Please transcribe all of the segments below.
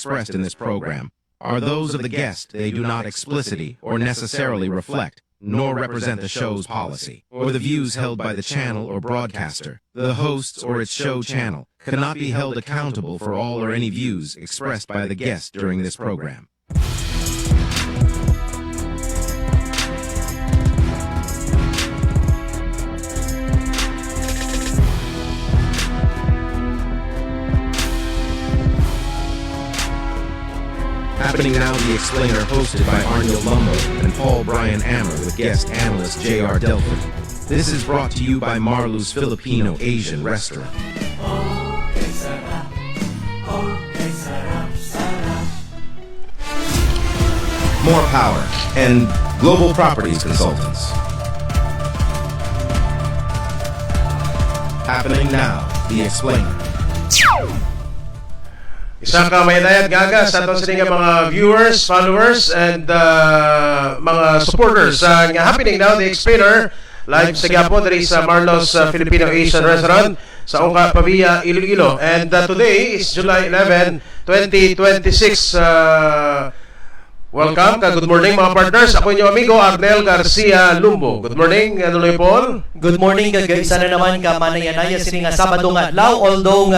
expressed in this program are those of the guest. They do not explicitly or necessarily reflect nor represent the show's policy or the views held by the channel or broadcaster. The hosts or its show channel cannot be held accountable for all or any views expressed by the guest during this program. Happening now, The Explainer, hosted by Arnold Lumbo and Paul Brian Ammer with guest analyst J.R. Delphin. This is brought to you by Marlu's Filipino Asian Restaurant. More Power and Global Properties Consultants. Happening now, The Explainer. Isang kamayadayat gaga sa ato sa mga viewers, followers, and mga supporters sa Happening Now, The Explainer, live sa Gapon, dari sa Marlo's Filipino Asian Restaurant sa Ongka, Pavia, Iloilo. And today is July 11, 2026. Welcome, good morning mga partners. Ako inyong amigo, Arnel Garcia Lumbo. Good morning, Anuloy Paul. Good morning, guys. Sana naman ka manayanaya sining Sabado nga adlaw, although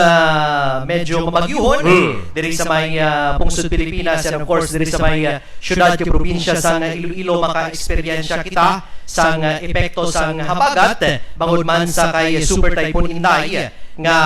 medyo mabagyuhon diri sa may pungsod Pilipinas, and of course diri sa may syudad ke probinsya sa Iloilo, maka-eksperyensya kita sa epekto sa habagat bangod man sa kay Super Typhoon Inday nga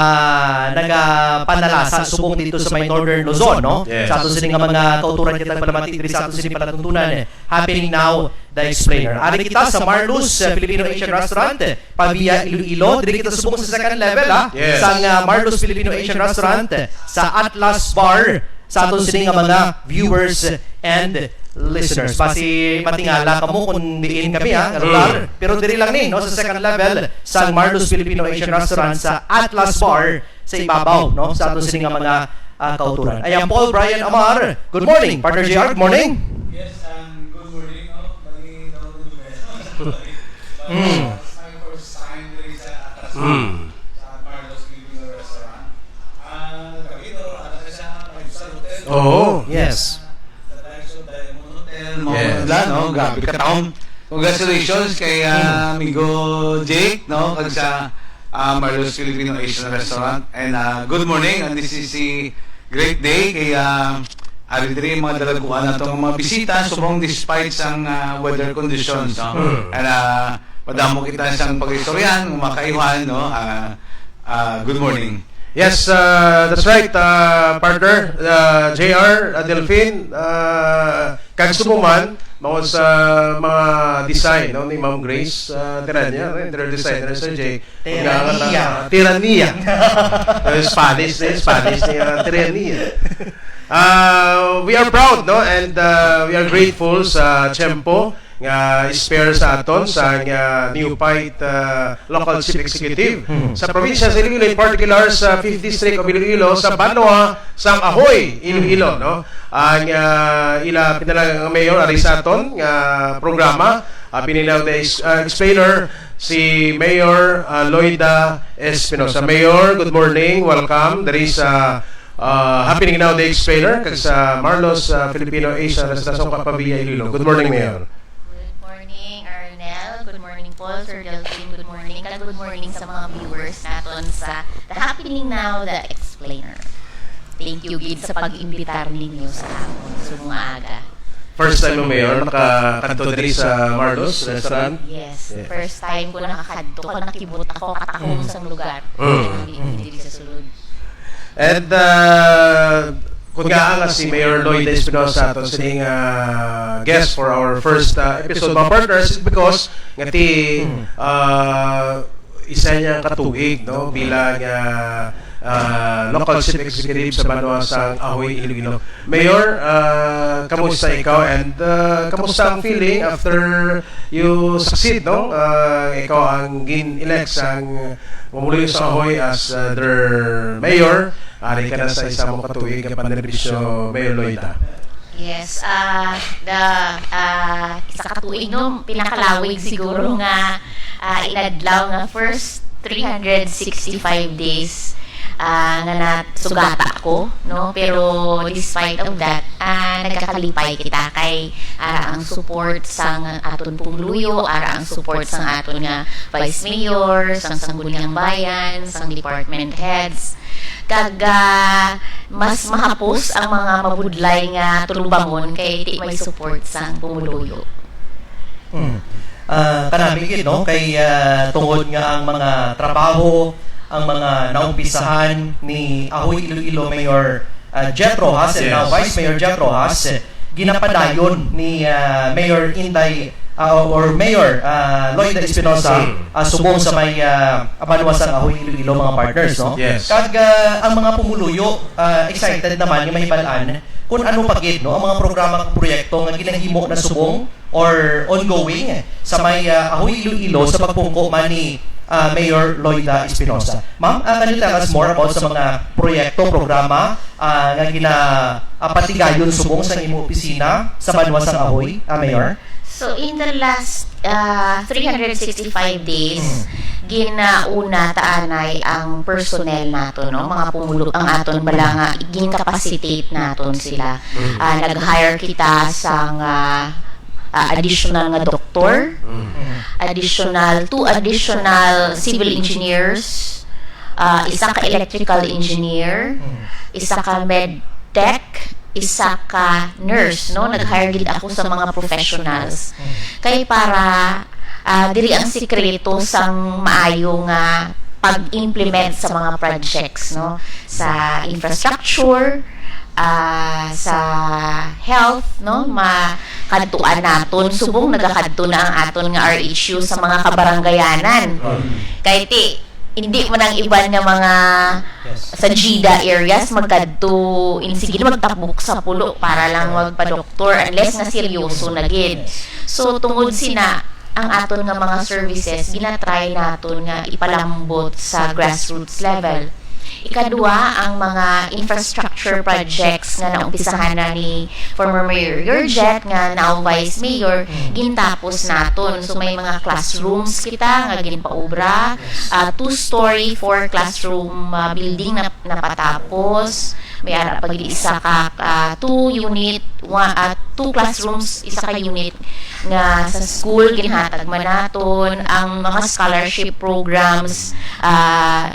nagapanalasa subong dito sa may Northern Luzon, no? Yes. Sa ato sining mga kauturan kita palamati diri sa ato sining palatuntunan. Happening Now, The Explainer. Ari kita sa Marlo's Filipino Asian Restaurant, Pavia, Iloilo. Diri kita subong sa second level, Yes. sa Marlo's Filipino Asian Restaurant, sa Atlas Bar, sa ato sining mga viewers and listeners. Basi matingala kamo kung diin kami lugar. Pero diri lang ni, no, sa second level sa Marlo's Filipino Asian Restaurant sa Atlas Bar sa ibabaw, no, sa ato sining mga kauturan. Ayan, Paul Brian Amar. Good morning, partner JR. Good morning. Yes, good morning. Bali daw din beso. My first time diri sa Atlas sa Marlo's Filipino Restaurant. Kami daw ada sa five-star hotel. Oh, Yes. Sa Daiso Diamond Hotel. Yes. Wala, no? Grabe ka taon. Congratulations kay amigo Jake, no? Kag sa Marlo's Filipino Asian Restaurant. And good morning. And this is a great day kay ari diri mga dalaguan natong mga bisita subong despite sang weather conditions, no? And padamo kita sang pag-istoryan, makaiwan, no? Good morning. yes, that's right, partner. JR, Delphin, kagsubuman, mga sa mga design, no, ni Ma'am Grace, Tirania, interior designer sa Jay. Tirania. Spanish niya, Tirania. We are proud, no, and we are grateful sa Tiyempo nga spare sa aton sa new fight local chief executive sa probinsya sa Iloilo, in particular sa 5th district of Iloilo, sa Banwa, sa Ahoy, Iloilo, no. Ang ila pinalang mayor ari sa aton nga programa, pinilaw na explainer si Mayor Loida Espinosa. Mayor, good morning, welcome. There is Happening Now, The Explainer kag sa Marlo's Filipino Asian Restaurant, Pavia, Iloilo. Good morning, Mayor. Good morning, Arnel. Good morning, Paul, Sir Delphine. Good morning. And good morning sa mga viewers natin sa The Happening Now, The Explainer. Thank you, Gid, sa pag-imbitar ninyo sa hapon. So, mga aga. First time mo, Mayor, nakakanto diri sa Marlo's Restaurant? Yes, first time ko nakakadto. Kung nakibot ako, katahong sa lugar. Diri sa sulod. And kung nga si Mayor Lloyd Espinosa ato sining guest for our first episode, mga partners, because ngati isa niyang katugig, no, bilang local chief executive sa Banwa sa Ahoy, Iloilo. Mayor, kamusta ikaw, and kamusta ang feeling after you succeed, no? Ikaw ang gin-elect ang mamuli sa Ahoy as their mayor. Ari ka na sa isa mong katuig ng panerbisyo, Mayor Loida. Yes, isa katuig, no, pinakalawig siguro nga inadlaw nga first 365 days nga nasugata ko, no? Pero despite of that, nagkakalipay kita kay ara ang support sang aton pumuluyo, ara ang support sang aton nga Vice Mayor, sang Sangguniang Bayan, sang department heads, kag mas mahapos ang mga mabudlay nga tulubangon kay di may support sang pumuluyo. Kanamigit, no? Kay tungod nga ang mga trabaho, ang mga naumpisahan ni Ahoy Iloilo Mayor Jet Rojas and now Vice Mayor Jet Rojas, ginapadayon ni Mayor Inday or Mayor Lloyd Espinosa subong sa may abanuasan Ahoy Iloilo mga partners, no? Yes. Kag ang mga pumuluyo excited naman yung mahibalaan kung ano pagit, no, ang mga programa at proyekto nga ginahimo na subong or ongoing sa may Ahoy Iloilo sa pagpungko man ni Mayor Lloyd Espinosa. Ma'am, can you tell us more about sa mga proyekto, programa nga ginapatigayon subong sa imong opisina sa Banwasang Ahoy, Mayor? So in the last 365 days, ginauna taanay ang personnel nato, no, mga pumulog ang aton bala nga gin-capacitate naton sila. Nag-hire kita sang additional nga doktor, two additional civil engineers, isa ka electrical engineer, isa ka med tech, isa ka nurse, no? Nag-hire gid ako sa mga professionals. Kay para diri ang sikreto sang maayo nga pag-implement sa mga projects, no? Sa infrastructure, sa health, no, makadtuan naton subong nagakadto na ang aton nga RHU sa mga kabaranggayanan. Kay ti hindi man ang iban nga mga sa GIDA areas magkadto sige magtakbok sa pulo para lang magpa-doktor unless nga seryoso na gid. So tungod sina ang aton nga mga services ginatry naton nga ipalambot sa grassroots level. Ikadua, ang mga infrastructure projects nga naumpisahan na ni former Mayor Jet nga now Vice Mayor, gintapos naton. So may mga classrooms kita nga ginpaobra, 2-story 4 classroom building na napatapos. May ara pag isa ka 2 classrooms, isa ka unit nga sa school ginhatag man naton. Ang mga scholarship programs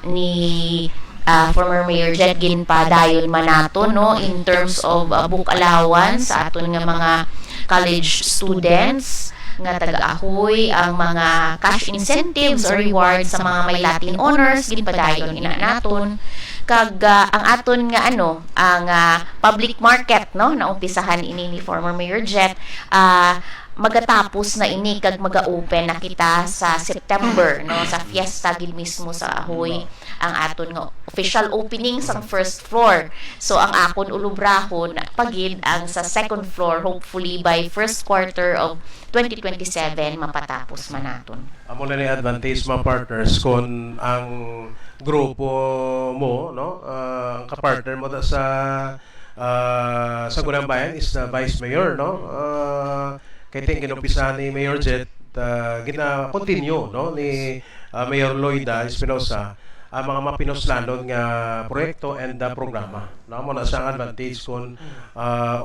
ni former Mayor Jet ginpadayon man naton, no, in terms of book allowance sa aton nga mga college students nga taga-Ahoy, ang mga cash incentives or rewards sa mga may Latin honors ginpadayon ina naton. Kag ang aton nga ang public market, no, na umpisahan ini ni former Mayor Jet, magatapos na ini kag maga-open na kita sa September, no, sa fiesta gid mismo sa Ahoy ang aton nga official opening sa first floor. So ang akon ulubrahon pagid ang sa second floor, hopefully by first quarter of 2027 mapatapos man naton. Amo na ni advantage mga partners kung ang grupo mo, no, ang kapartner mo sa Sangguniang Bayan is the Vice Mayor, no, kaya ting ginumpisa ni Mayor Jet, gina-continue, no, ni Mayor Lloyd Espinosa ang mga mapinoslanon nga proyekto and programa. No, mo na siyang advantage kung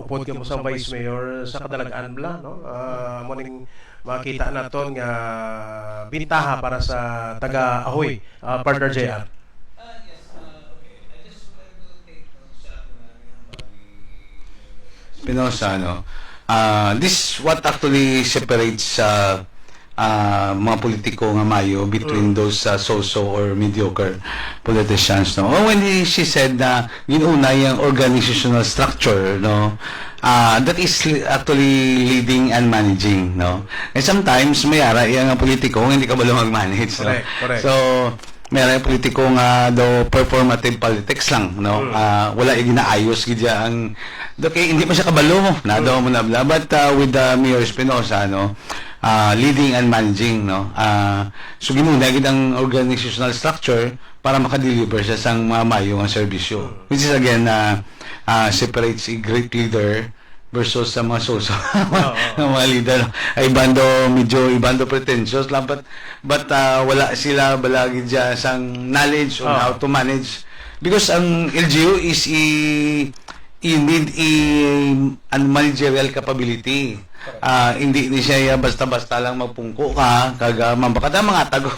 upod ka mo sa Vice Mayor sa kadalagaan bla, no, mo ning makita naton nga bintaha para sa taga Ahoy, partner JR. Espinosa, no? This what actually separates mga politiko nga mayo between those so-so or mediocre politicians, no? When she said na ginuna yung organizational structure, no, that is actually leading and managing, no? And sometimes may ara yung politiko hindi ka balo mag-manage, no? Correct. So may politiko nga daw performative politics lang, no? Wala ginaayos gid ang okay, hindi pa siya kabalo na daw mo na bla, but with Mayor Espinosa, no, leading and managing, no, so ginuna gid ang organizational structure para makadeliver siya sang mamayong ang serbisyo, which is again separates a great leader versus sa mga soso ng mga leader. Ay medyo ibando pretentious lang, but wala sila balagi dyan sang knowledge on how to manage Because ang LGU is you need a managerial capability. Hindi siya basta-basta lang magpungko ka mambakata mga tago.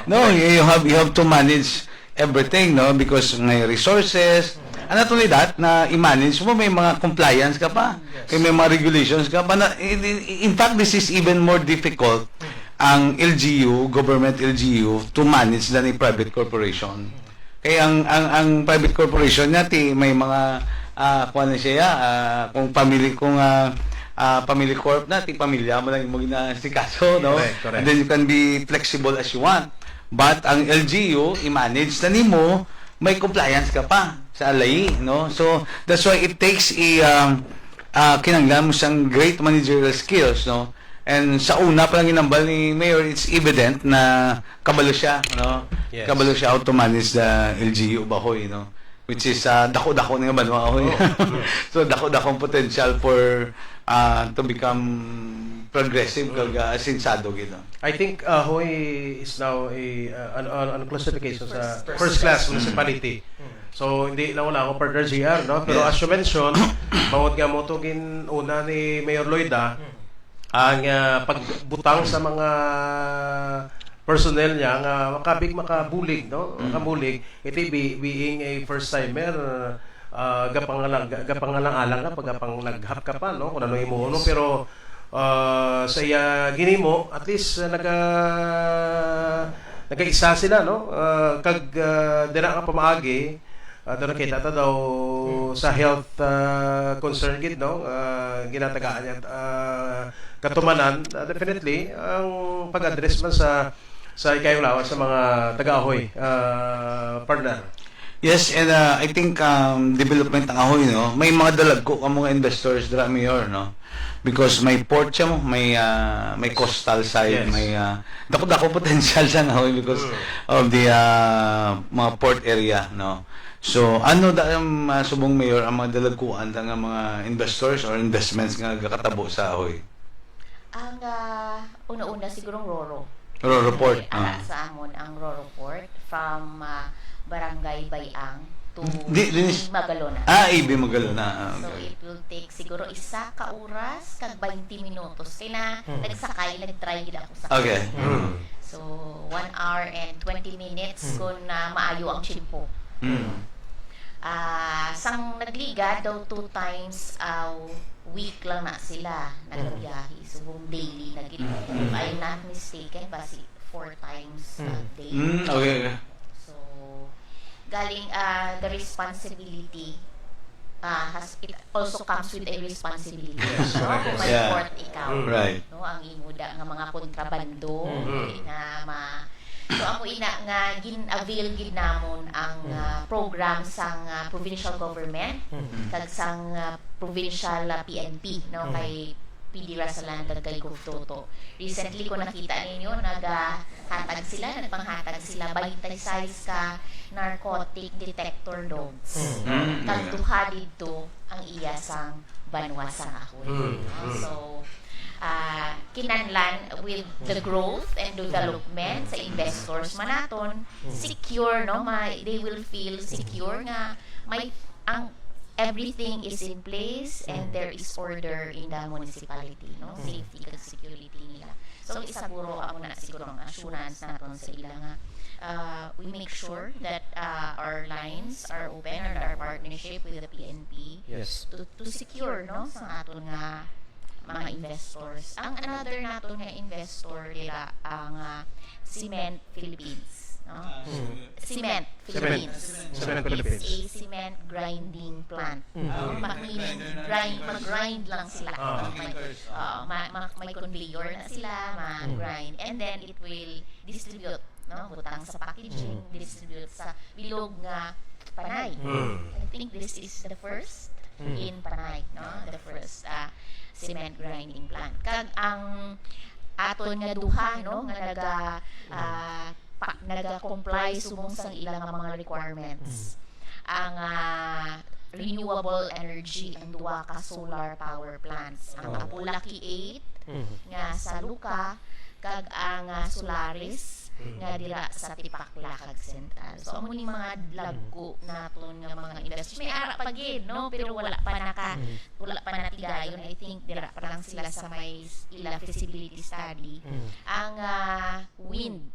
No, you have to manage everything, no, because may resources. And not only that, na i-manage mo, may mga compliance ka pa, may mga regulations ka pa. In fact, this is even more difficult ang LGU, government LGU, to manage than a private corporation. Kaya ang private corporation natin may mga kung ano siya, kung family corp natin, pamilya mo lang yung ginasikaso, no? Correct. And then you can be flexible as you want. But ang LGU, i-manage na nimo, may compliance ka pa sa alay, no? So that's why it takes kinanglan mo siyang great managerial skills, no? And sa una pa lang inambal ni Mayor, it's evident na kabalo siya, no? Yes. Kabalo siya how to manage the LGU Bahoy, no? Which is dako-dako nga Banwa Ahoy. So dako-dakong potential for to become progressive kag sinsado gid. I think Ahoy is now an classification sa first class municipality. So hindi lang wala ako partner GR, no? Pero as you mentioned, bawat nga mo to una ni Mayor Lloyda ang pagbutang sa mga personnel niya nga makabulig, no? Makabulig iti being a first timer, gapangalang-alang ka pagapang naghap ka pa, no? Kung ano imo, no? Pero sa iya ginimo, at least nagaisa sila, no? Kag dira nga pamaagi, doon kita ta daw sa health concern gid, no? Ginatagaan niya katumanan, definitely ang pag-address man sa ikayong lawas sa mga taga-Ahoy partner. Yes, and I think development ng Ahoy, no, may mga dalagko ka mga investors dira Mayor, no, because may port siya mo, may coastal side, Yes. may dako potential sa Ahoy because of the mga port area, no. So ano subong Mayor ang mga dalagkuan ng mga investors or investments nga kakatabo sa Ahoy? Ang una-una sigurong Roro. Report. Sa amon ang Roro Port from Barangay Bayang to Magalona. Ibi Magalona. So it will take siguro 1 ka oras kag 20 minutos. Kaya nagsakay, nag-try gid ako sa Okay. So 1 hour and 20 minutes kung maayo ang chimpo. Sang nagliga daw 2 times week lang na sila nagbiyahe. So buong daily na gid. If I'm not mistaken, basi 4 times a day. Okay. So galing the responsibility it also comes with a responsibility. No? Kung may Yeah. port ikaw. Right. No, ang imuda nga mga kontrabando na so ako ina nga gin-avail gid namon ang program sang provincial government kag sang provincial PNP, no, kay PD Rasalan kag kay Guftoto. Recently ko nakita ninyo nagpanghatag sila 26 ka narcotic detector dogs. Kag duha didto ang iya sang Banwa sang Ahoy. So kinanlan with the growth and development sa investors manaton secure, no, they will feel secure nga may ang everything is in place and there is order in the municipality, no, safety and security nila. So isaguro amo na siguro ang assurance naton sa ila nga we make sure that our lines are open and our partnership with the PNP to secure, no, sa aton nga mga investors. Ang another nato nga investor nila ang Cement Philippines, no? Cement Philippines. Cement Philippines. It's a cement grinding plant. Mag-grind lang sila. May conveyor na sila, mag-grind. And then it will distribute, no? Butang sa packaging, distribute sa bilog nga Panay. I think this is the first in Panay, no? The first cement grinding plant. Kag ang aton nga duha, no, nga naga-comply subong sang ilang mga requirements. Ang renewable energy ang duha ka solar power plants. Ang Apulaki 8 nga sa Luca kag ang Solaris nga dira sa Tipakla kag Sentral. So amo ning mga lagko naton nga mga investors may ara pa gid no, pero wala pa natigayon. I think dira pa lang sila sa may ila feasibility study. Ang wind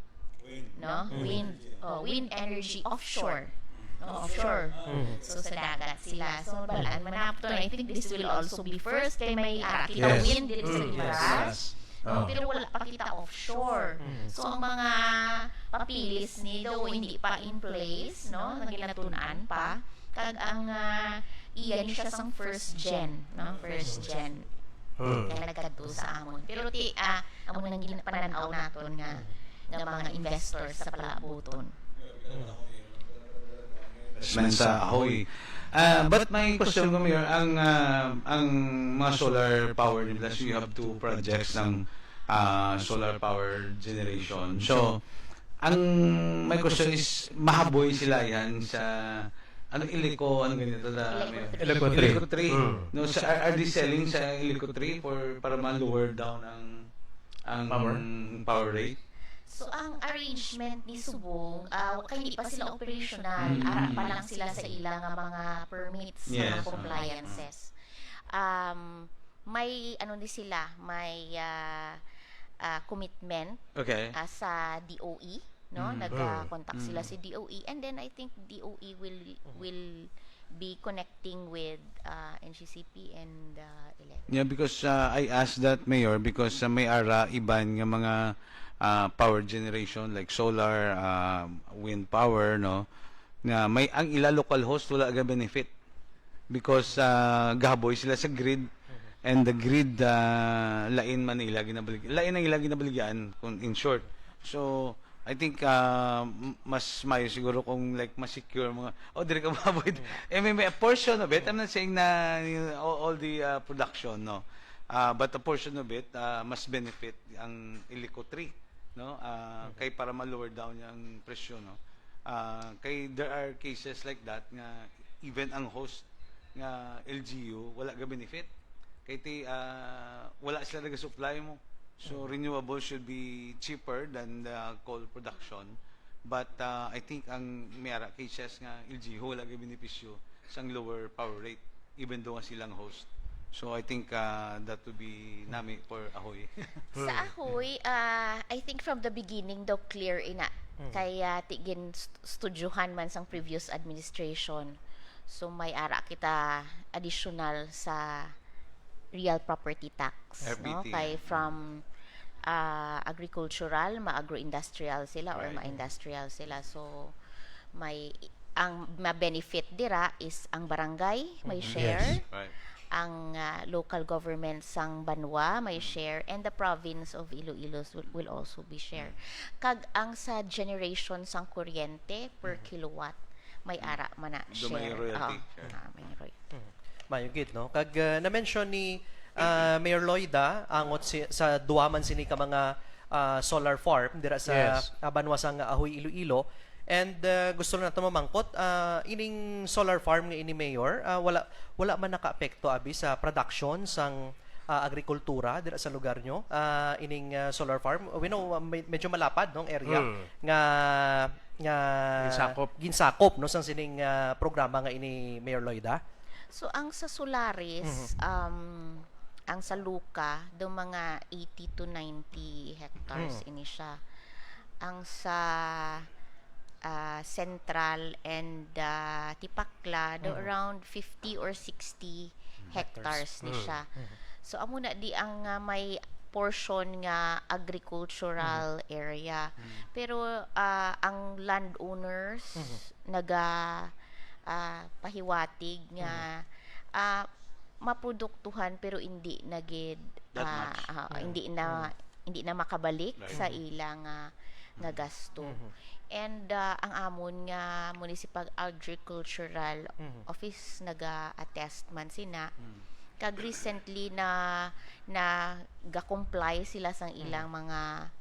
no, wind energy offshore. No, offshore. So sa dagat sila. So balaan manapton. I think this will also be first kay may ara kita Yes. wind dito sa Guimaras. Yes. No, pero wala pa kita offshore. So ang mga papilis ni daw hindi pa in place, no? Naginatunan pa. Kag ang iyan siya sang first gen, no? First gen. Kaya nagkadto sa amon. Pero amon nang pananaw naton nga mga investors sa palabuton. investment sa Ahoy. But my question ko, Mayor, ang mga solar power nila, so you have two projects ng solar power generation. So, my question is, mahaboy sila yan sa Ilico, ganito na, Mayor? Ilico 3. Ilico 3. No, are they selling sa Ilico 3 para ma-lower down ang power rate? So, ang arrangement ni Subong, kaya hindi pa sila operational, ara pa lang sila sa ilang mga permits, mga compliances. May, may commitment sa DOE, no? Nag-contact sila si DOE, and then I think DOE will be connecting with NGCP and ELEC. Yeah, because I asked that, Mayor, because may ara iban nga mga power generation like solar, wind power, no, nga may ang ila local host wala ga benefit because gaboy sila sa grid, and the grid lain man ila ginabaligyan, lain ang ila ginabaligyan in short. So I think mas mayo siguro kung like mas secure mga dire ka maboy. May a portion of it, I'm not saying na all the production, no, but a portion of it mas benefit ang Ilico 3, no, kay para ma-lower down yung presyo, no, kay there are cases like that nga even ang host nga LGU wala ga benefit kay wala sila nag-supply mo, so renewable should be cheaper than the coal production, but I think ang mayara cases nga LGU wala ga benepisyo sang lower power rate even though nga silang host. So I think that would be nami for Ahoy. Sa Ahoy, I think from the beginning daw clear ina. Kaya tigin studyuhan man sang previous administration. So may ara kita additional sa real property tax, no? Kay from agricultural, ma-agro-industrial sila or ma-industrial sila. So may ang ma-benefit dira is ang barangay may share. Yes. Right. Ang local government sang Banwa may share, and the province of Iloilo will also be share. Kag ang sa generation sang kuryente per kilowatt may ara man na share. May royalty. May royalty. Mayugid, no? Kag na-mention ni Mayor Loida angot sa duwaman sini ka mga solar farm dira sa Banwa sang Ahoy, Iloilo. And gusto na nato mamangkot, ining solar farm nga ini Mayor, wala man nakaapekto abi sa production sang agrikultura dira sa lugar nyo, ining solar farm. We know medyo malapad nong area nga ginsakop no sang sining programa nga ini Mayor Loida. So ang sa Solaris, ang sa Luca do mga 80 to 90 hectares ini siya. Ang sa Central and Tipakla do around 50 or 60 hectares ni siya. So amo na di ang may portion nga agricultural area. Pero ang landowners pahiwatig nga maproduktuhan pero hindi na gid hindi na makabalik sa ilang nga gasto. And ang amon nga municipal agricultural office naga-attest man sina kag recently na ga-comply sila sang ilang mga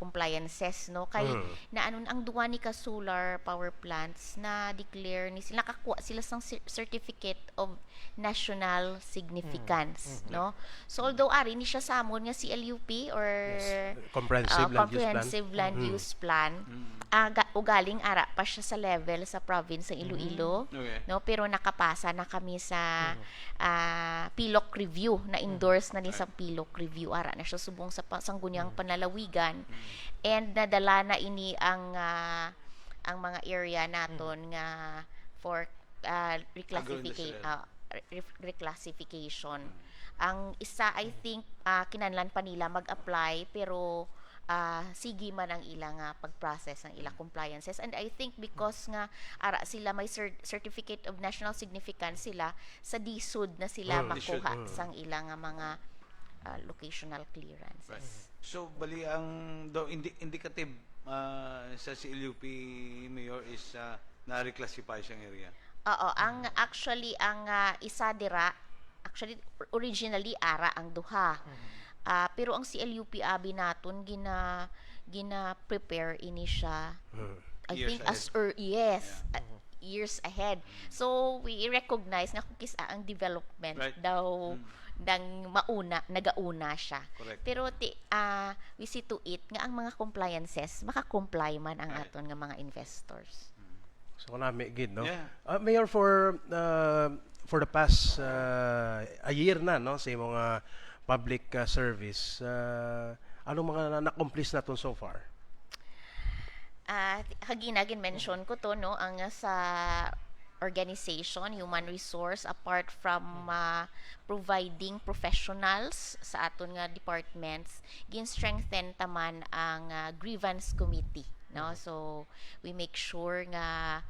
compliances no kay na anon ang duwa ni ka solar power plants na declare ni sila nakakuha sila sang certificate of national significance no. So although ari ni siya samon nga CLUP or Comprehensive Land Use Plan. Land Use Plan ugaling ara pa siya sa level sa province ng Iloilo Okay. no, pero nakapasa na kami sa PILOC review, na endorse na ni sa PILOC review, ara na siya subong sa sanggunyang panlalawigan, and nadala na ini ang mga area naton nga for reclassification. Ang isa, I think, kinahanglan pa nila mag-apply, pero sige man ang ilang pag-process ng ilang compliances. And I think because nga ara sila may certificate of national significance sila, sa DSUD na sila makuha sang ilang mga locational clearances. So, bali ang indicative sa CLUP Mayor is na-reclassify siyang area. Oo, ang isa dira, actually originally ara ang duha. Pero ang CLUP abi naton gina-prepare ini siya. I Years think years ahead. So we recognize nga kung kisa ang development Right. daw nagauna siya. Correct. Pero we see to it nga ang mga compliances maka-comply man ang Right. aton nga mga investors. So nami gid no. Yeah. Mayor, for the past a year na no sa mga public service, anong mga na-accomplish naton so far? Kaginagin mention ko to no, ang sa organization, human resource, apart from providing professionals sa aton nga departments, gin-strengthen taman ang grievance committee no. So we make sure nga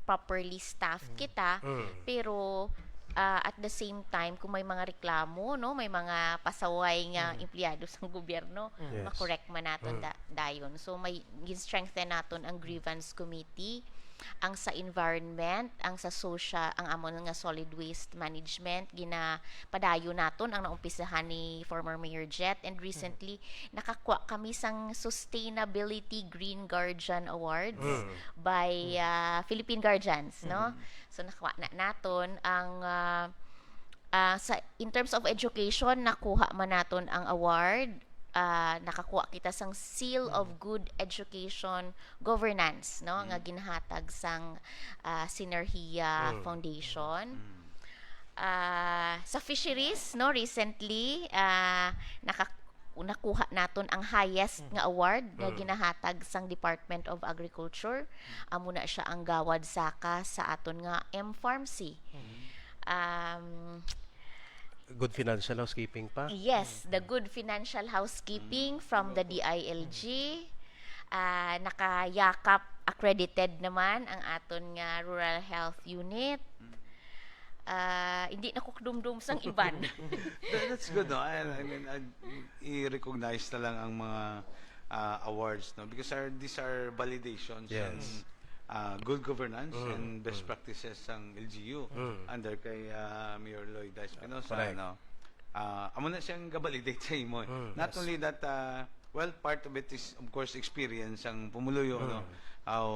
properly staffed kita, pero at the same time kung may mga reklamo no, may mga pasaway nga empleyado sa gobyerno, Yes. makorek man naton dayon. So may gin-strengthen naton ang grievance committee, ang sa environment, ang sa social, ang amon nga solid waste management, padayo naton ang naumpisahan ni former Mayor Jet, and recently nakakuha kami sang Sustainability Green Guardian Awards by Philippine Guardians no. So nakuha na naton ang in terms of education, nakuha man naton ang award. Nakakuha kita sang Seal of Good Education Governance no, nga ginhatag sang Sinergia Foundation. Sa fisheries no, recently nakuha naton ang highest nga award nga ginahatag sang Department of Agriculture. Amo na siya ang Gawad Saka sa aton nga M-Farm-C. Good financial housekeeping pa? Yes, the good financial housekeeping from the DILG. Nakayakap accredited naman ang aton nga rural health unit. Hindi nakukdumdum sang iban. That's good, no? I mean, i-recognize na lang ang mga awards, no? Because these are validations Yes. and good governance and best practices ng LGU under kay Mayor Lloyd Espinosa, Correct. no? Amo na siyang ga-validate sa imo. Not Yes. only that, well, part of it is, of course, experience ang pumuluyo, no? How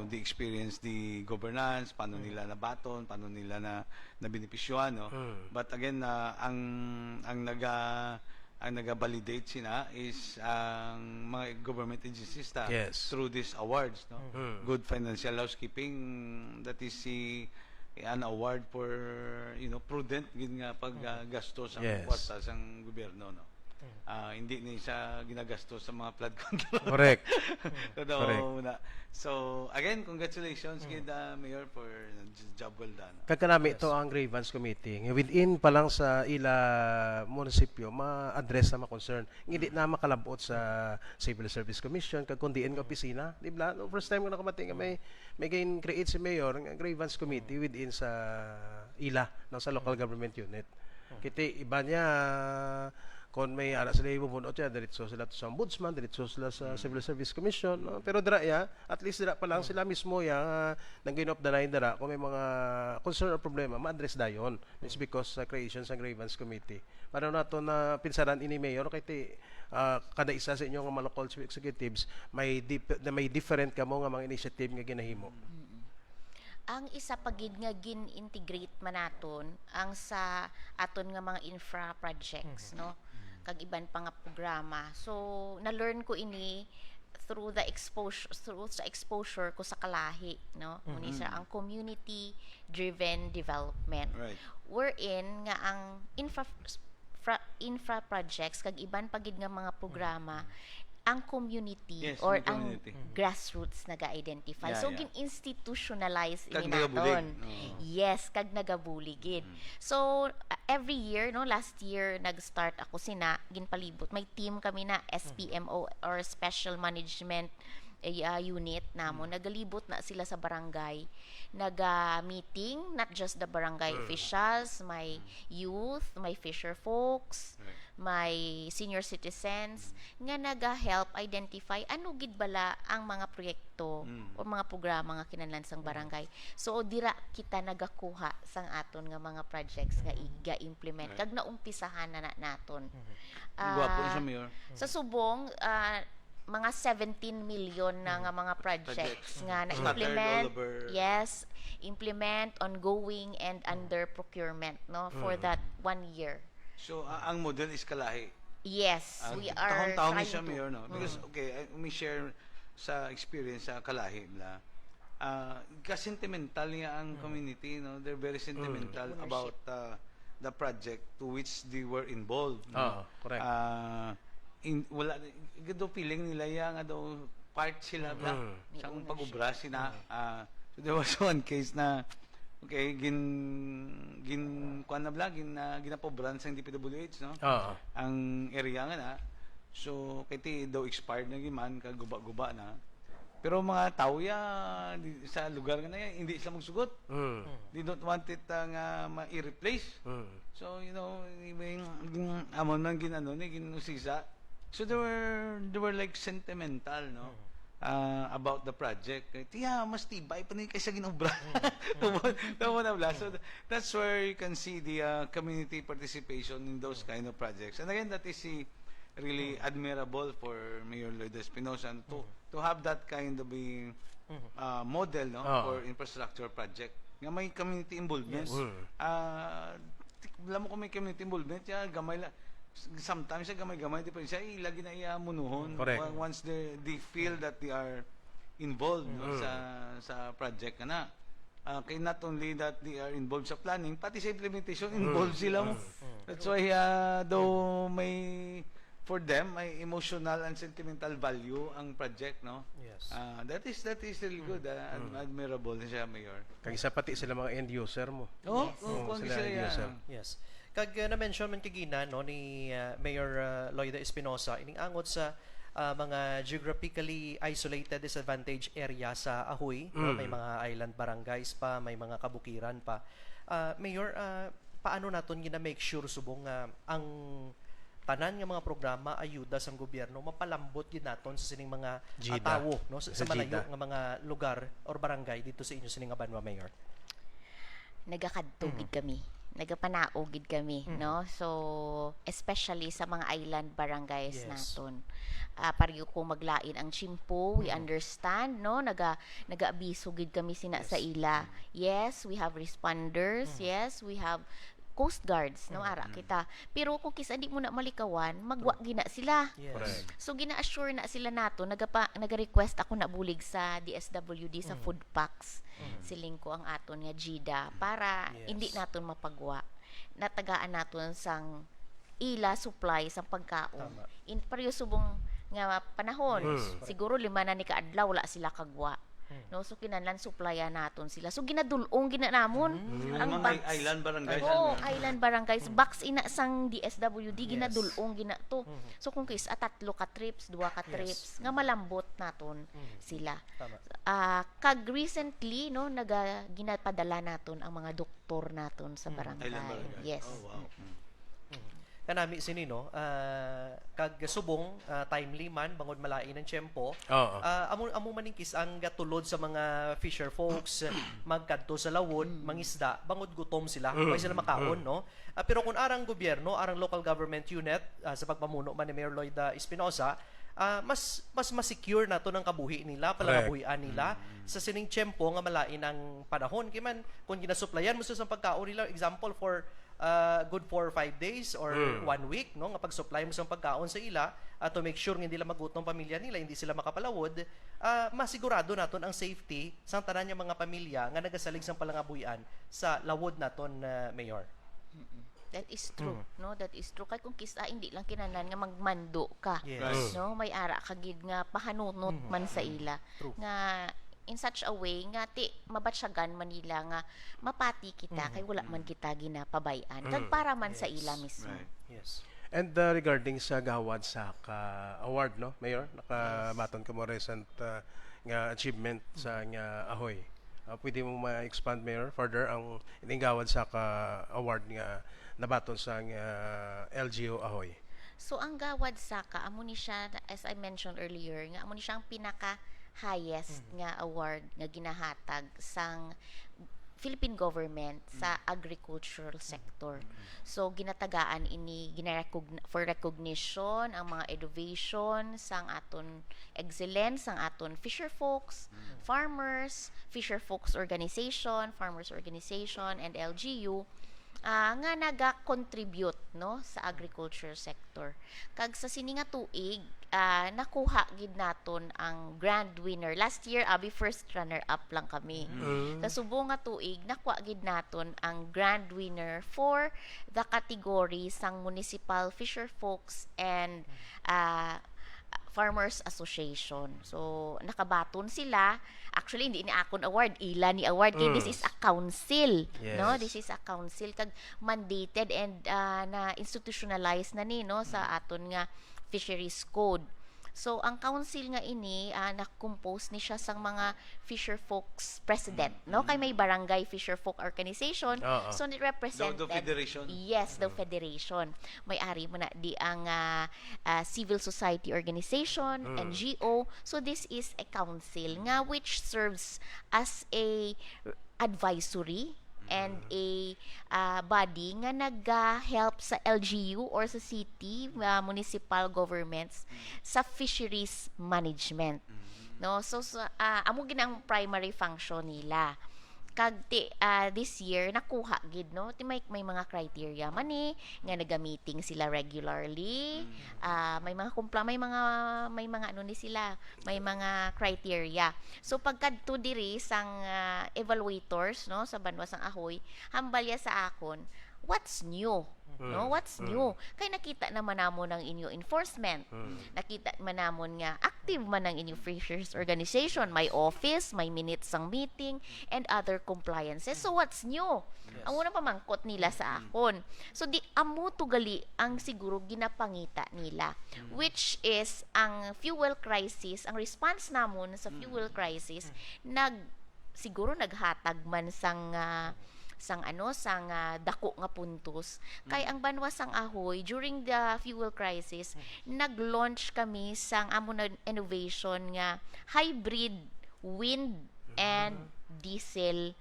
the experience, the governance, paano nila nabaton, paano nila na benepisyuhan, no? But again, ang naga-validate sina is ang mga government agencies Yes. through these awards, no? Good financial housekeeping, that is an award for prudent gid nga paggastos ang Yes. kwarta sang gobyerno, no? Hindi ni siya ginagastos sa mga flood control. Correct. Totoo Correct. muna. So again, congratulations kid Mayor for job well done. Kagkanami ito ang grievance committee. Within pa lang sa ila munisipyo, ma-address na ma-concern. Hindi na makalabot sa Civil Service Commission, kag kundiin nga opisina. Di ba? No, first time ko nakamating may gain create si Mayor ng grievance committee within sa ila, sa local government unit. Kiti iba niya kung may ara sila ibubunot yan, diretso sila sa ombudsman, diretso sila sa Civil Service Commission, no? Pero dira ya, at least dira pa lang sila mismo ya nang gain of the line dira kung may mga concern or problema, ma-address dayon. It's because creation sa grievance committee. Para nato na pinsaran ini mayor kay kada isa sa inyo nga mga local executives may different kamo nga mga initiative nga ginahimo. Ang isa pagid nga gin-integrate man naton ang sa aton nga mga infra projects, no? Kag iban pa nga programa. So na-learn ko ini through sa exposure ko sa kalahi, no? Muni sa ang community driven development. Right. Wherein nga ang infra projects kag iban pagid nga mga programa ang community Yes, or may ang community. grassroots naga-identify. Yeah, So, yeah. gin-institutionalize Kag ini nagabulig. naton. Yes, kag nagabuligid. So, every year, no, last year, nag-start ako ginpalibot. May team kami na SPMO or Special Management unit namo. Nagalibot na sila sa barangay. Naga-meeting, not just the barangay officials, may youth, may fisher folks, may senior citizens, nga naga-help identify ano gid bala ang mga proyekto o mga programa nga kinahanglan sang barangay. So dira kita nagakuha sang aton nga mga projects nga iga-implement kag naumpisahan na naton. Gwapo siya, Mayor. Sa Subong, mga 17 million na nga mga projects nga na-implement. Scattered all over. Yes, implement, ongoing, and under procurement, no, for that 1 year. So, ang model is kalahi. Yes, we are Tahon-tahon trying siya, to. Mayor, no? Because, okay, may share sa experience sa kalahi nila. Ka-sentimental niya ang community, no? They're very sentimental about the project to which they were involved. No? Correct. Wala, gado feeling nila ya nga daw part sila ba sa akong pag-ubra sina. So there was one case na okay, kuan na bla, ginapobran sa DPWH, no? Ang area nga na. So kay daw expired na giman kag guba-guba na. Pero mga tao sa lugar nga na yan, hindi sila magsugot. They don't want it nga ma-replace. So, you know, amon man ginano ni ginusisa. So they were like sentimental, no? About the project. Tiya, mas tibay pa ni kaysa ginobra. Tama na bla. So that's where you can see the community participation in those kind of projects. And again, that is really admirable for Mayor Lloyd Espinosa to have that kind of a model, no, for infrastructure project. Nga may community involvement. Alam mo kung may community involvement, gamay lang. Sometimes gamay-gamay di pa siya ilagi na munuhon. Once they feel that they are involved, no, sa project na. Kaya not only that they are involved sa planning, pati sa implementation involved sila mo. That's why though for them may emotional and sentimental value ang project, no? Yes. That is really good, admirable siya, Mayor. Kag isa pati sila mga end user mo. Kung sila sila end user. Yes. Kag na-mention man kagina no ni Mayor Lloyd Espinosa ining angot sa mga geographically isolated disadvantaged area sa Ahoy, no? May mga island barangays pa, may mga kabukiran pa. Mayor, paano naton gina-make sure subong ang tanan nga mga programa ayuda sa gobyerno mapalambot gid naton sa sining mga tawo, no, sa malayo nga mga lugar or barangay dito sa inyo sining Abanwa, Mayor? Nagakadtugid kami. Nagapanaogid kami, no? So, especially sa mga island barangays naton. Pariyo ko maglain ang Chimpo, we understand, no? Nagaabiso gid kami sa ila. Yes, we have responders. Yes, we have Coast Guards, no, ara kita. Pero kung kisa di mo na malikawan, magwa gina sila. Yes. So gina-assure na sila nato, naga-request ako na bulig sa DSWD sa food packs. Siling ko ang aton nga GIDA para hindi naton mapagwa. Natagaan naton sang ila supply sang pagkaon. In pareho subong nga panahon, siguro 5 na ni kaadlaw wala sila kagwa. No, so kinahanglan supplyan naton sila. So ginadulong ginanamon ang mga box. island barangays. Island barangays box ina sang DSWD ginadulong gina to. So kung kis 3 ka trips, 2 ka trips nga malambot naton sila. Kag recently no ginapadala naton ang mga doktor naton sa barangay. Island barangay. Yes. Oh, wow. kanami sini no kag subong timely man bangod malain ng tiyempo. Oo. Amo maningkis ang gatulod sa mga fisher folks magkadto sa lawod, mangisda, bangod gutom sila, way sila makaon no. Pero kung arang gobyerno, arang local government unit sa pagpamuno man ni Mayor Lloyd Espinosa, mas secure na to ng kabuhi nila, palangabuhian nila sa sining tiyempo nga malain ang panahon. Kaya man, kung ginasuplayan mo sa pagkaon nila, example for good 4 or 5 days or 1 week, no, nga pag-supply mo sa pagkaon sa ila to make sure nga hindi nila magutong pamilya nila, hindi sila makapalawod, masigurado naton ang safety sa tanan nga mga pamilya nga nagasalig sa palangabuhian sa lawod naton, Mayor. That is true, no? That is true. Kay kung kisa hindi lang kinahanglan nga magmando ka, Yes. no? May ara ka gid nga pahanunot man sa ila. True. Nga in such a way nga ti mabatsyagan man nila nga mapati kita kay wala man kita ginapabayan. Kag para man sa ila mismo. Right. Yes. And regarding sa Gawad Saka Award, no, Mayor? Nakamaton ka mo recent nga achievement sa nga Ahoy. Pwede mo ma-expand, Mayor, further ang Gawad Saka Award nga nabaton sa LGU Ahoy. So ang Gawad Saka amo ni siya, as I mentioned earlier, nga amo ni siya ang pinaka highest nga award nga ginahatag sang Philippine government sa agricultural sector. So ginatagaan ini for recognition ang mga innovation sang aton excellence sang aton fisher folks, farmers, fisher folks organization, farmers organization and LGU nga naga-contribute no sa agriculture sector. Kag sa sini nga tuig nakuha gid naton ang grand winner last year, abi first runner up lang kami. Sa subong nga tuig nakuha gid naton ang grand winner for the category sang municipal fisher folks and Farmers Association. So, nakabaton sila. Actually, hindi ni akon award. Ila ni award. Kaya this is a council. Yes. No? This is a council. Kag mandated and na institutionalized na ni no, sa aton nga fisheries code. So, ang council nga ini, na-compose ni siya sang mga fisher folks president. No? Kay may barangay fisher folk organization. So, represented. The federation? Yes, the federation. May-ari mo na di ang civil society organization, NGO. So, this is a council nga which serves as a advisory and a body nga nag-help sa LGU or sa city, municipal governments sa fisheries management. No, so amo ginang primary function nila. Kag this year nakuha gid no ti may mga criteria man nga naga-meeting sila regularly. May mga may mga ano ni sila, may mga criteria. So pagkadto diri sang evaluators no sa Banwa sang Ahoy, hambalya sa akon, what's new? No, what's new? Kay nakita naman namon ang inyo enforcement. Nakita man namon nga active man ang inyo fishers organization, may office, may minutes ang meeting and other compliances. So what's new? Ang una pamangkot nila sa akon. So di amo tugali ang siguro ginapangita nila, which is ang fuel crisis, ang response namon sa fuel crisis siguro naghatag man sang dako nga puntos. Kay ang Banwa sang Ahoy during the fuel crisis, nag-launch kami sang amo na innovation nga hybrid wind and diesel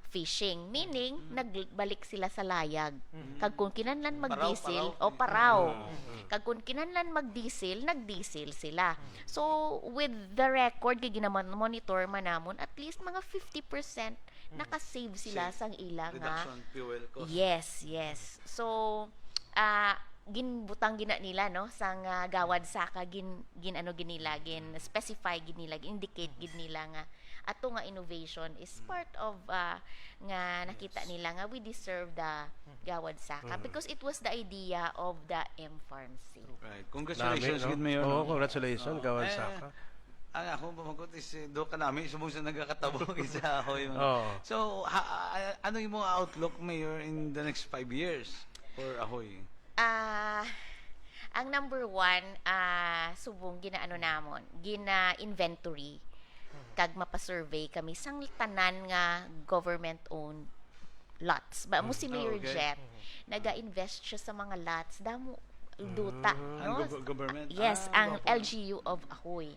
fishing, meaning nagbalik sila sa layag. Kag kung kinahanglan mag-diesel o paraw. Kag kung kinahanglan mag-diesel, nag-diesel sila. So with the record kay gina-monitor man namon, at least mga 50% naka-save sila sang ila nga. Reduction fuel cost. Yes. So ginbutang gina nila no sang Gawad Saka gin specify gid nila, indicate gid nila nga ato nga innovation is part of nga nakita nila nga we deserve the Gawad Saka because it was the idea of the M-Pharmacy. Right. Congratulations, good Mayor. Oo, congratulations, Gawad Saka. Ako pamangkot is do ka namin subong sa nagakatabong sa Ahoy. Oo. So, ano yung mga outlook, Mayor, in the next 5 years for Ahoy? Ang number one, subong namon, gina-inventory, kag mapasurvey kami sang tanan nga government-owned lots. Ba mo si Mayor okay. Jet, naga-invest siya sa mga lots. Damo duta, no? Ang government? Yes, ang opo. LGU of Ahoy.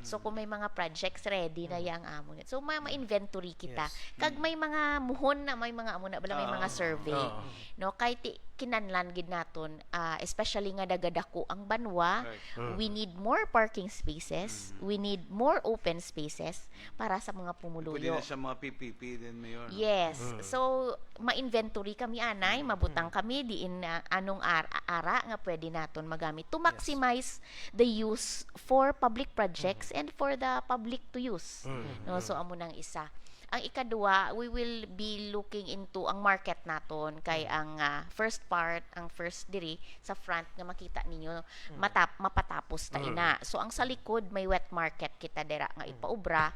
So kung may mga projects ready na yang amo. So ma-inventory kita. Kag may mga muhon na may mga amo na bala may mga survey. No, kay kinanlan gid naton, especially nga dagadako ang banwa, we need more parking spaces, we need more open spaces para sa mga Pwede pumuluyo. na sa mga PPP din, Mayor. no? Yes. So, ma-inventory kami anay, mabutang kami diin na anong ara nga pwede naton magamit to maximize the use for public projects and for the public to use. No, so amo nang isa. Ang ikadua, we will be looking into ang market naton kay ang first part, ang first diri sa front nga makita ninyo mapatapos ta ina. So ang sa likod may wet market kita dira nga ipaubra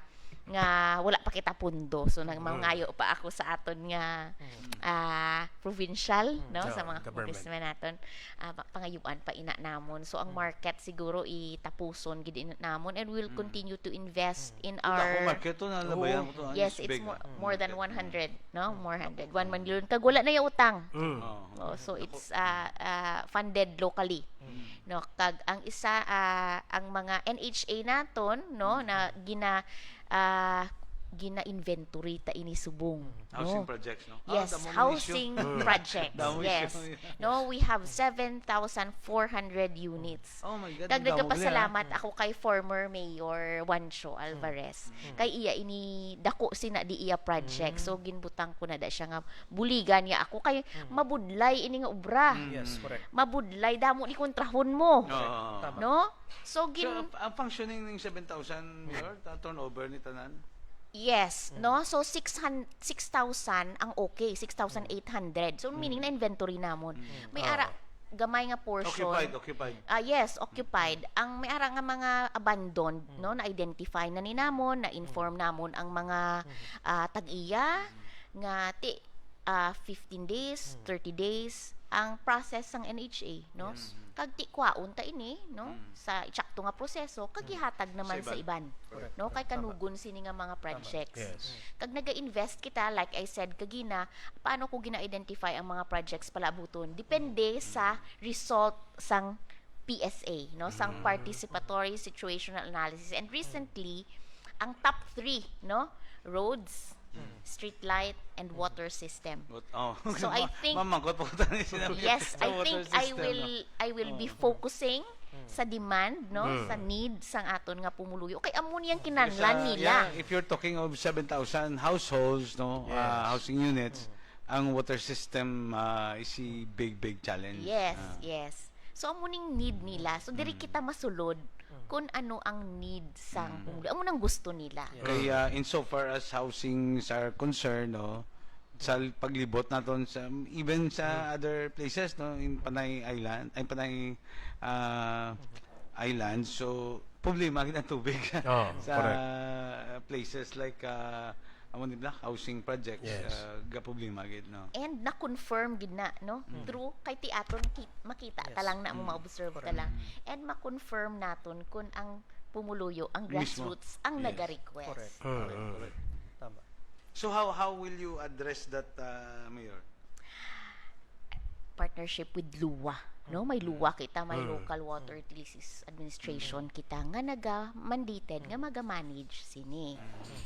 nga wala pa kita pundo. So nagmangayo pa ako sa aton nga provincial no sa mga congressman naton pangayuan pa ina namon. So ang market siguro itapuson gid ina namon and we'll continue to invest in Ako, our market to, nalabayan ko to. yes, it's more than 100, no? More 100. 1 million. Kag wala na yung utang. Oh, so it's funded locally. No, kag ang isa ang mga NHA naton, no, na gina-inventory ta ini subong. Housing no? projects, no? Yes, damo man housing issue. projects. Damo Yes. issue. No, we have 7,400 units. Oh my God. Kag damo nagpasalamat ako kay former Mayor Juancho Alvarez. Kay iya ini dako sina di iya project. So ginbutang ko na da siya nga buligan niya ako kay mabudlay ini nga obra. Yes, correct. Mabudlay damo ni kontrahon mo. Oo. No? So So, gin ang functioning ng 7,000, Mayor, turnover ni Tanan? yes, no? So 6,000 ang okay, 6,800. So meaning na inventory namon. May ara gamay nga portion. Occupied. Yes, occupied. Ang may ara nga mga abandoned, no, na-identify na ni namon, na-inform namon ang mga tag-iya nga 15 days, 30 days ang process ng NHA, no? Kag ti kwaon ta ini, no? Sa eksakto nga proseso kagihatag naman Sa sa iban. No, kay kanugon sini nga mga projects. Yes. Kag naga-invest kita like I said kagina, paano ko gina-identify ang mga projects palabuton? Depende sa result sang PSA, no? Sang participatory situational analysis. And recently, ang top 3, no? Roads, street light, and water system. So I think Mamangkot po ko tayo sinabi. yes, Sa I water think system, no? I will be focusing sa demand, no, sa need sang aton nga pumuluyo. Kay amo niyang kinahanglan nila. If you're talking of 7,000 households, no, housing units, ang water system is a big challenge. Yes, yes. So amo ning need nila. So diri kita masulod kung ano ang need sang pumuluyo. Amo nang gusto nila. Kaya insofar as housings are concerned, no, sa paglibot naton sa even sa other places, no, in Panay Island, ay Panay Island, so problema gid ang tubig sa places like amon nila housing projects, Yes. ga problema gid, no. And na-confirm gid na, no? Through kay ti aton makita ta lang na mo ma-observe ta lang. And ma-confirm naton kung ang pumuluyo, ang Mismo. grassroots ang Yes. naga-request. Correct. Tama. So how will you address that, Mayor? Partnership with LUWA, no? May LUWA kita, may Local Water Utilities Administration kita nga naga-mandated nga maga-manage sini.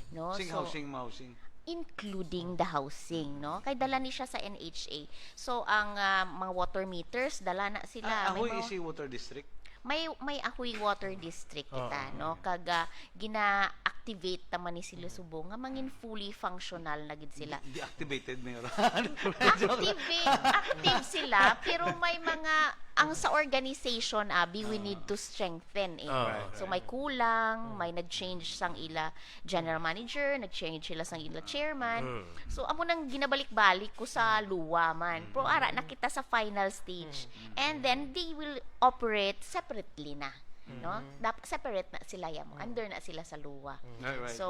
No? Sing So, housing. including the housing, no? Kay dala ni siya sa NHA. So ang mga water meters dala na sila. Ahoy mga- is a water district. may Ahoy Water District kita, no? Kag gina-activate naman ni sila subong nga mangin fully functional na gid sila. Deactivated, Mayor. Active sila pero may mga ang sa organization we need to strengthen So may kulang, may nag-change sang ila general manager, nag-change sila sang ila chairman. So amo nang ginabalik-balik ko sa luwa man. Pero ara na kita sa final stage. And then they will operate separately na. No? Separate na sila yamo. Under na sila sa luwa. Right. So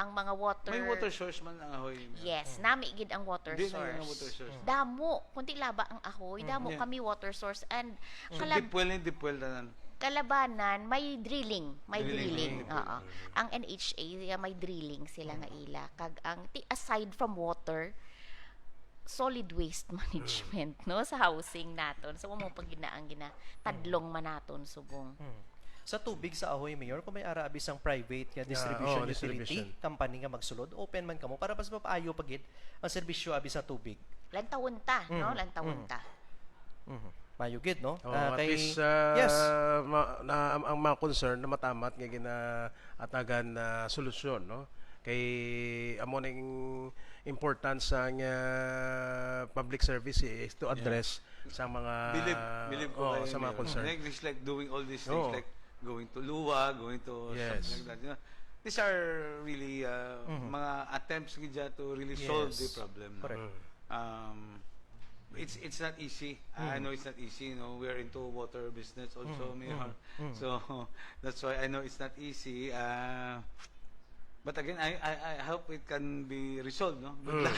ang mga water May water source man ang Ahoy. Mayor. Yes, nami gid ang water Di na source. yun ang water source. Damo, kunti laba ang Ahoy, damo Yeah. kami water source and So, dipwel tanan. kalabanan may drilling, Drilling. Oo. Ang NHA may drilling sila nga ila kag ang aside from water solid waste management no sa housing naton. So mo pag ginaang tadlong man naton subong. Sa tubig sa Ahoy, Mayor, kung may ara abis ang private nga distribution utility, company nga magsulod, open man kamo para mas mapaayo pagid ang serbisyo abis sa tubig. Lantawon ta, no? Lantawon ta. Mayugid, no? At least, yes. ang mga concern na matamat nga ginaatagan na solusyon, no? Kay amo ning importance sang public service is to address sa mga Believe ko kayo, sa mga Mayor. concern. Like, it's like doing all these things, like going to Lua, going to Yes. something like that. You know, these are really mga attempts gidya to really solve the problem. No? Correct. It's not easy. I know it's not easy. You know, we are into water business also, Mayor. So that's why I know it's not easy. But again, I hope it can be resolved. No, good luck.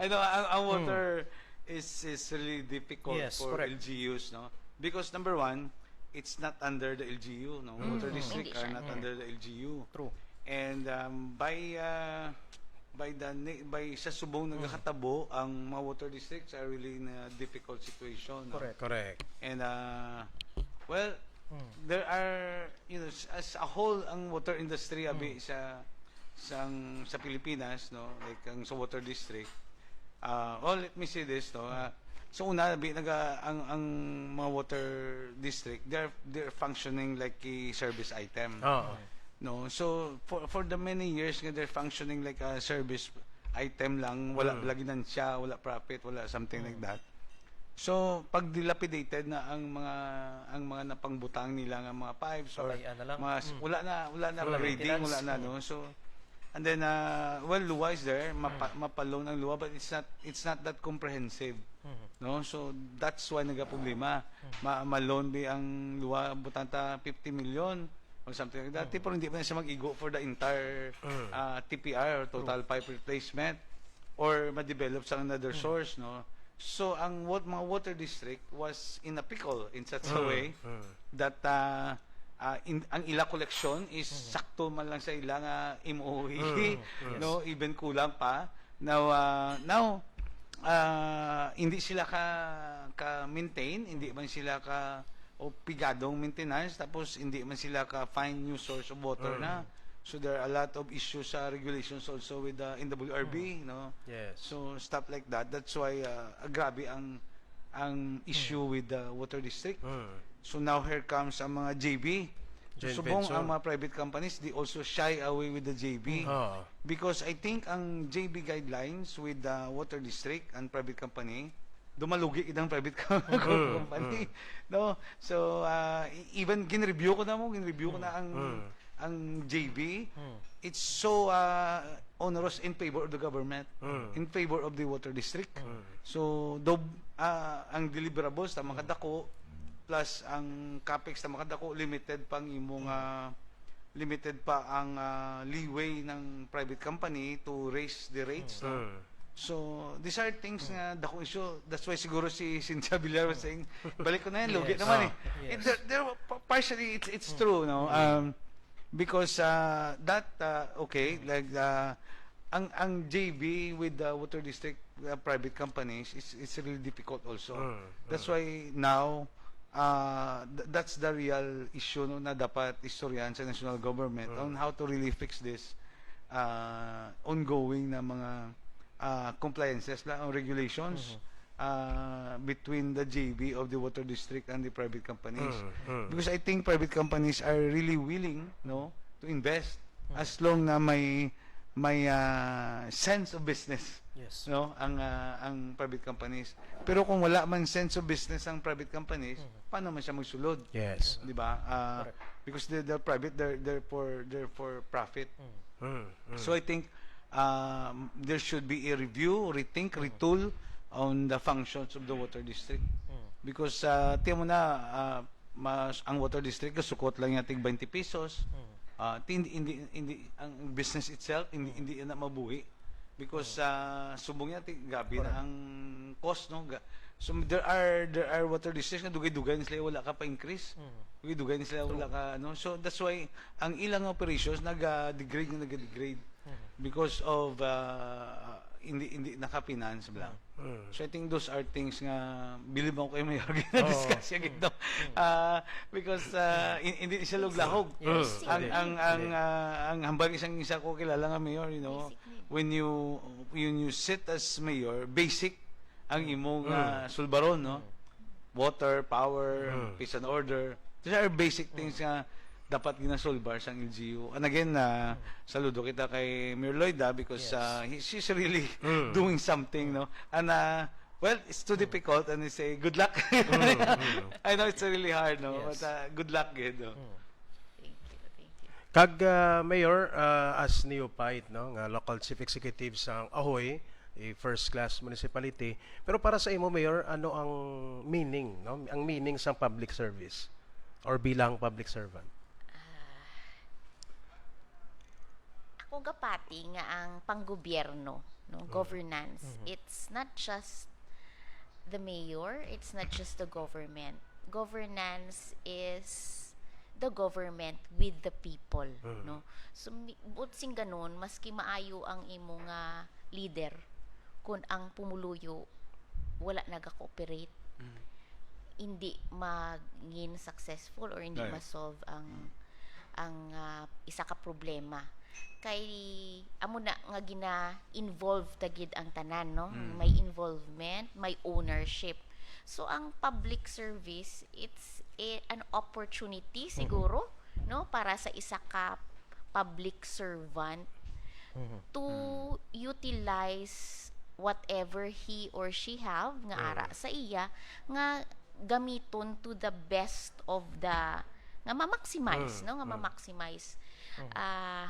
I know ang water is really difficult Yes, for correct. LGUs. No, because number one, it's not under the LGU. No, water district Hindi are siya. not under the LGU. True. And by sa subong nagkakatabo, ang mga water districts are really in a difficult situation. No? Correct. And well, there are, you know, as a whole ang water industry abi sa Pilipinas, no, like ang sa water district. Let me say this, no. So una abi ang mga water district, they're functioning like a service item. No, so for the many years nga they're functioning like a service item lang, wala ginansya, wala profit, wala something like that. So pag dilapidated na ang mga napangbutang nila nga mga pipes or wala na grading, wala na, no. So and then well, Lua is there, mapalong ang Lua, but it's not that comprehensive. No, so that's why nagaproblema. Malone bi ang Lua butanta 50 million or something like that. Pero hindi pa na siya mag-igo for the entire TPR or total pipe replacement or ma-develop sa another source, no. So ang mga water district was in a pickle in such a way that ang ila collection is sakto man lang sa ilang MOE, no, even kulang pa. Now hindi sila ka maintain, hindi man sila o pigadong maintenance, tapos hindi man sila ka find new source of water na. So there are a lot of issues sa regulations also with the NWRB, no. Yes. So stuff like that. That's why grabe ang issue with the water district. So now here comes ang mga JB. Joint Subong venture. ang mga private companies, they also shy away with the JB. Because I think ang JB guidelines with the water district and private company, dumalugi idang private company. No? So even ginreview ko na ang JB. It's so onerous in favor of the government, in favor of the water district. So ang deliverables ta makadako plus ang capex ta makadako, limited pa ang leeway ng private company to raise the rates. No? So these are things nga dako issue. That's why siguro si Cynthia Villar was saying balik ko na yan, lugi naman eh. Yes. Partially it's true, no. Because okay, like ang JV with the water district private companies is really difficult also. That's why now that's the real issue, no, na dapat istoryahan sa national government on how to really fix this ongoing na mga compliances lang on regulations between the JV of the water district and the private companies. Because I think private companies are really willing, no, to invest as long na may sense of business. Yes. No, ang private companies. Pero kung wala man sense of business ang private companies, paano man siya magsulod? Yes. Di ba? Because they're private, they're for profit. So I think there should be a review, rethink, retool on the functions of the water district. Because tiyan mo na ang water district sukot lang yating 20 pesos. Hindi ang business itself hindi na mabuhi because subong yating gabi na ang cost, no. So there are water districts na dugay-dugay sila wala ka pa increase. Dugay-dugay sila wala ka, no. So that's why ang ilang operations nag-degrade. because of hindi naka-finance lang. So I think those are things nga believe ako kay Mayor gina-discuss yung ito. Because hindi siya luglahog. Yes. Ang hambal isang isa ko kilala nga Mayor, you know, when you sit as Mayor, basic ang imong sulbaron, no? Water, power, peace and order. These are basic things nga dapat ginasolbar sa LGU. And again, saludo kita kay Mayor Lloyda because she's really doing something, no? And well, it's too difficult and I say good luck. I know it's really hard, no? Yes. But good luck, kid, no? Thank you. Kag Mayor, as neophyte, no, nga local chief executive sa Ahoy, a first class municipality. Pero para sa imo Mayor, ano ang meaning, no? Ang meaning sa public service or bilang public servant? Ako gapati nga ang panggobyerno, no, governance, it's not just the mayor, it's not just the government. Governance is the government with the people, no. So but sing ganon, maski maayo ang imo nga leader kung ang pumuluyo wala naga-cooperate, hindi maging successful or hindi Right. ma-solve ang isa ka problema. Kay amo na nga gina-involve tagid ang tanan, no? May involvement, may ownership. So ang public service, it's an opportunity siguro, no, para sa isa ka public servant to utilize whatever he or she have nga ara sa iya nga gamiton to the best of the nga ma-maximize, no, nga ma-maximize.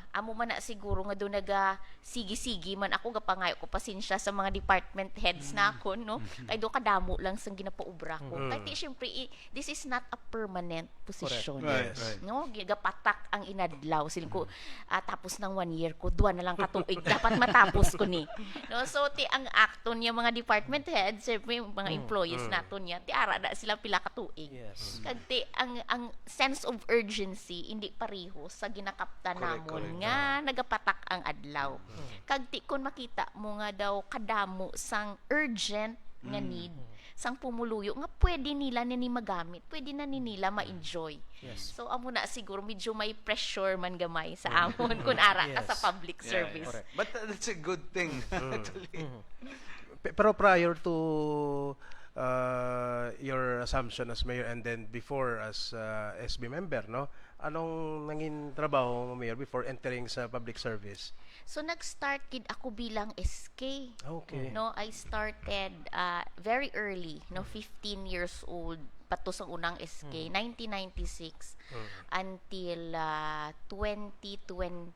Amo man na siguro nga do naga sige-sige man ako gapangayo ko pasensya sa mga department heads na ako, no, kay do kadamo lang sang ginapaubra ko. Kay ti syempre this is not a permanent position. Right, right. No, gigapatak ang inadlaw siling ko tapos ng 1 year ko duwa na lang katuig dapat matapos ko ni, no. So ti ang akton niya mga department heads, syempre mga employees naton niya ti ara da sila pila ka tuig. Yes. Kag ti ang sense of urgency hindi pareho sa ginakaptan namon nga nagapatak ang adlaw. Kag ti kun makita mo nga daw kadamo sang urgent nga need sang pumuluyo nga pwede nila ni magamit, pwede na ni nila ma-enjoy. Yes. So amo na siguro medyo may pressure man gamay sa amon kun ara ka Yes. sa public Yeah, service. correct. But that's a good thing, actually. Pero prior to your assumption as mayor and then before as SB member, no? Anong nanging trabaho mo Mayor before entering sa public service? So nag-start gid ako bilang SK. Okay. No, I started very early, no, 15 years old pato sa unang SK, 1996 until 2001.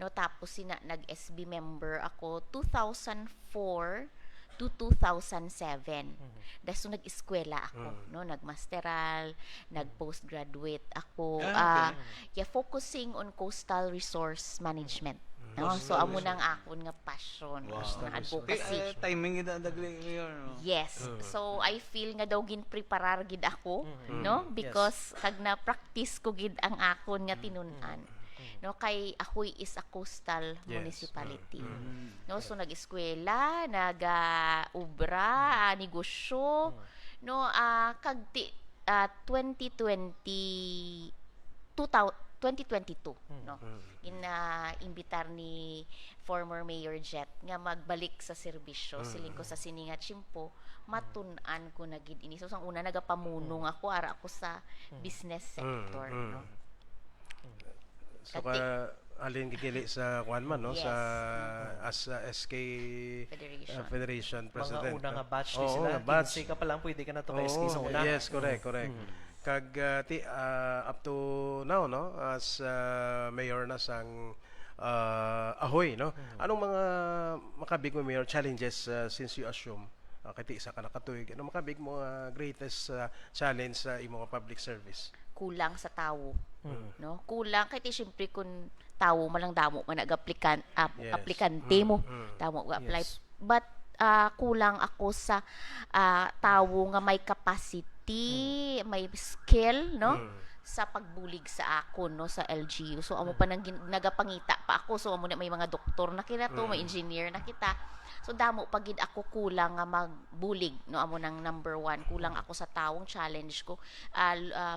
No, tapos nag-SB member ako 2004 to 2007. So nag-eskwela ako, no, nagmasteral, nag-postgraduate ako. Focusing on coastal resource management. No, so amo nang akon nga passion, nga advocacy. Timing yun ang dagli Mayor, no? Yes. So I feel nga daw ginpreparar gid ako, no, because kag na practice ko gid ang akon nga tinunan. No, kay Ahoy is a coastal municipality. No, so nag-eskwela, nag-ubra, negosyo, no, kag 2022, no, imbitar ni former Mayor Jet nga magbalik sa serbisyo siling ko sa Siningat Chimpo, matun-an ko na gid ini. So sang una nagapamunong ako ara ako sa business sector, no. So halin gigili sa kuan man, no, Yes. sa as SK Federation President. Mga una nga batch Oo, ni sila. nga batch. 15 ka pa lang pwede ka na to kay SK sa Oo, una. yes, correct. Kag up to now, no, as mayor na sang Ahoy, no. Anong mga makabig mo Mayor challenges since you assume kay isa ka nakatuig? Ano makabig mo greatest challenge sa imong public service? Kulang sa tawo, no, kulang kay syempre kun tawo man lang damo man nag-aplikante mo damo ga-apply, Yes. but kulang ako sa tawo nga may capacity, may skill, no, sa pagbulig sa ako no sa LGU. So amo pa nang nagapangita pa ako. So amo na may mga doktor na kita to, may engineer na kita. So damo pagid ako kulang nga magbulig no amo nang number 1 kulang ako sa tawong challenge ko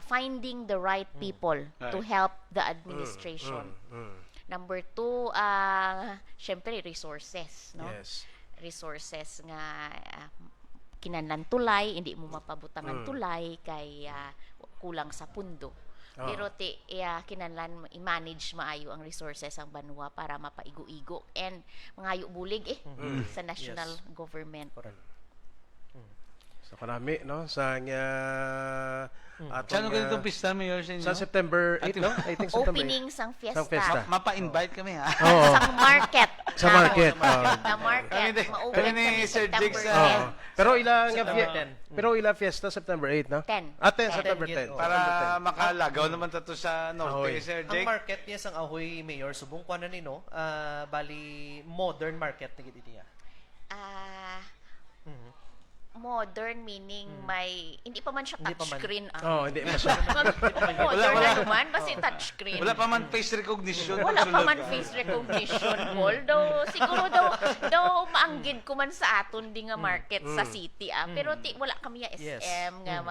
finding the right people to help the administration. Number 2 syempre resources no. Yes. Resources nga kinahanglan tulay, hindi mo mapabutangan tulay kay kulang sa pundo. Pero kinahanglan i-manage maayo ang resources ang banwa para mapaigo-igo and mangayo bulig sa national government. So karami no sa Saan ganitong pista, Mayor, sa inyo? sa September 8 no? I think September 8. Opening sang fiesta. Sang fiesta. Mapa-invite kami, ha? Oo. Sang market. Sa market. Sa market. Kami Ma-open ni kami Sir September Jake sa- 10. Oo. Pero ilang September 10. pero ilang fiesta September 8 no? 10. September 10. Para makalagaw naman tato sa norte, Ahoy. Sir Ang Jake. market niya sang Ahoy, Mayor, subong ko na nino, bali modern market na gid niya. Modern meaning may hindi pa man siya Hindi pa man. touchscreen. Hindi masya. Modern na naman basta touchscreen. Wala pa man face recognition. Wala pa pagsulod man ka. face recognition, Paul. Siguro daw maanggid ko man sa aton di nga market sa city pero wala kami ya Yes. SM nga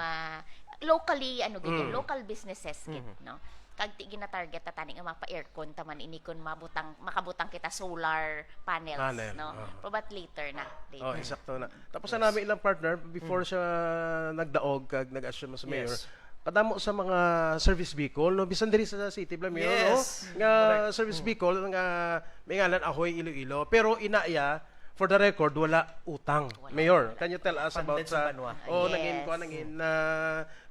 locally local businesses gid no. Kag ti gina-target ta tani nga mapa-aircon taman inikon makabutang kita solar panels no. But later na. Oh, eksakto na. Tapos na namin ilang partner before siya nagdaog kag nag-assume sa mayor. Yes. Padamo sa mga service vehicle no bisan diri sa city bla mayor Yes. no nga service vehicle nga may ngalan Ahoy Iloilo pero inaya for the record wala utang. Mayor, can you tell us about Funded sa Banwa. Yes. naging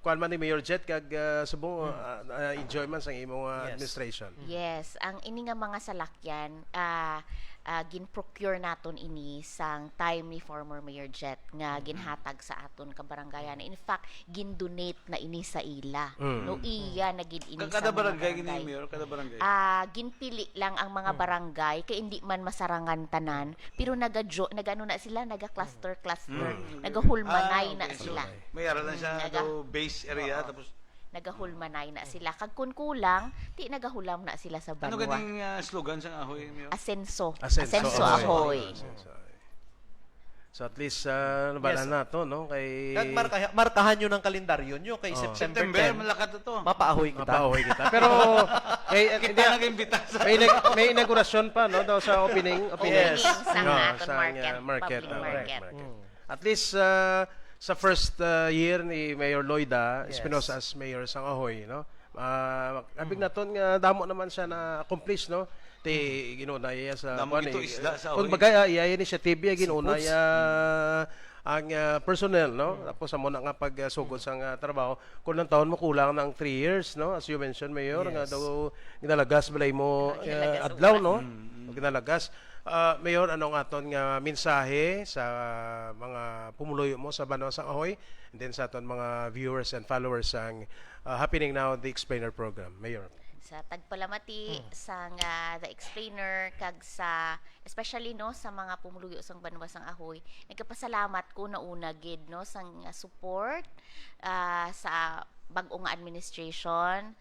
kuan man ni Mayor Jet kag subong enjoy man sa imong administration. Yes, ang ini nga mga salakyan gin-procure naton ini sang time ni former Mayor Jet nga ginhatag sa aton ka barangayan. In fact, gin-donate na ini sa ila. No iya na gid ini sa Kada mga barangay, gini, Mayor, kada barangay. ginpili lang ang mga barangay kay hindi man masarangan tanan pero nagano na sila naga-cluster nagahulmanay na okay. sila. May ara lang siya to base area, tapos Nagahulmanay na sila. Kag kun kulang, di nagahulam na sila sa ano banwa. ganing slogan sa Ahoy, Mayor? Asenso. Asenso Ahoy. So at least nabala na to no kay Kag markahan nyo ng kalendaryo nyo kay September September, 10. malakat ito. Mapaahoy kita. mapaahoy kita. Pero Kita nag-imbita sa... may inaugurasyon pa no daw sa opening. Opening sa No, aton sa, market, public correct, market. At least sa first year ni Mayor Loida Yes. Espinosa as mayor sa Ahoy no. Abig na ton nga damo naman siya na accomplish no. Ti ginunay sa Damo ito isda sa Kung Ahoy. bagay iya initiative ginunay ang personnel no. Tapos amo na nga pagsugod sa trabaho kun lang taon mo kulang ng 3 years no as you mentioned Mayor nga daw ginalagas balay mo Ginalagas adlaw no. Ginalagas. Mayor, anong aton nga mensahe sa mga pumuluyo mo sa Banwa sang Ahoy and then sa aton mga viewers and followers ang happening now the Explainer program, Mayor? Sa tagpalamati sang The Explainer kag sa especially no sa mga pumuluyo sang Banwa sang Ahoy. Nagkapasalamat ko na una gid no sang support sa bag-o nga administration.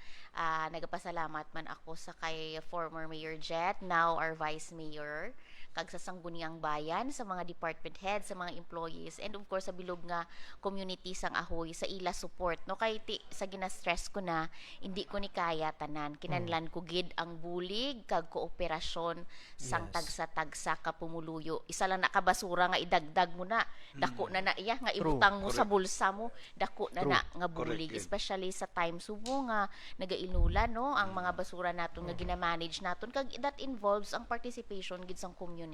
Nagapasalamat man ako sa kay former Mayor Jet, now our Vice Mayor, kag sa Sangguniang Bayan, sa mga department heads, sa mga employees, and of course sa bilog nga community sang Ahoy sa ila support. No kay sa gina-stress ko na hindi ko ni kaya tanan. Kinanlan ko gid ang bulig kag kooperasyon sang tagsa-tagsa ka pumuluyo. Isa lang nakabasura nga idagdag mo na. Dako na iya nga ibutang mo sa bulsa mo. Dako na nga bulig. Correct. Especially sa time subo nga nagainulan no ang mga basura naton nga gina-manage naton kag that involves ang participation gid sang community.